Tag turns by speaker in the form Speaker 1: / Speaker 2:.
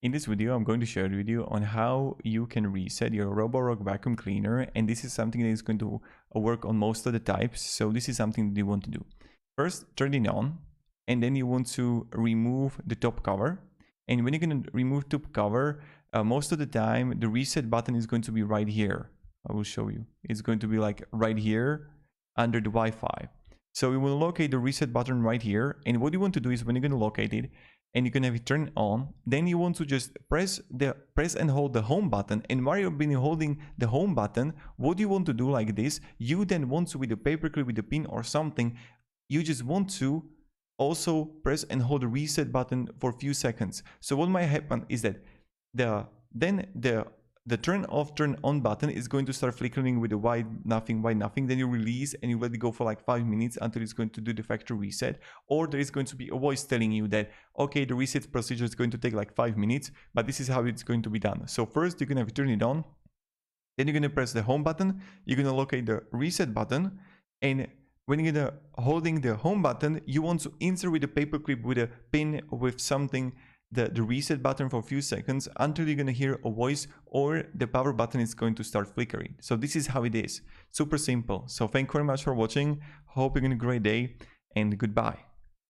Speaker 1: In this video, I'm going to share with you on how you can reset your Roborock vacuum cleaner, and this is something that is going to work on most of the types, so this is something that you want to do. First, turn it on, and then you want to remove the top cover. And when you're going to remove top cover, most of the time, the reset button is going to be right here. I will show you. It's going to be like right here under the Wi-Fi. So we will locate the reset button right here, and what you want to do is when you're going to locate it, and you can have it turned on, then you want to just press and hold the home button. And while you've been holding the home button, what you want to do like this, you then want to, with a paperclip, with a pin or something, you just want to also press and hold the reset button for a few seconds. So what might happen is that the turn off, turn on button is going to start flickering with the white nothing. Then you release and you let it go for like 5 minutes until it's going to do the factory reset. Or there is going to be a voice telling you that, okay, the reset procedure is going to take like 5 minutes, but this is how it's going to be done. So first you're going to have to turn it on. Then you're going to press the home button. You're going to locate the reset button. And when you're holding the home button, you want to insert with a paperclip, with a pin, with something, the reset button for a few seconds until you're going to hear a voice or the power button is going to start flickering. So this is how it is. Super simple. So thank you very much for watching. Hope you're having a great day and goodbye.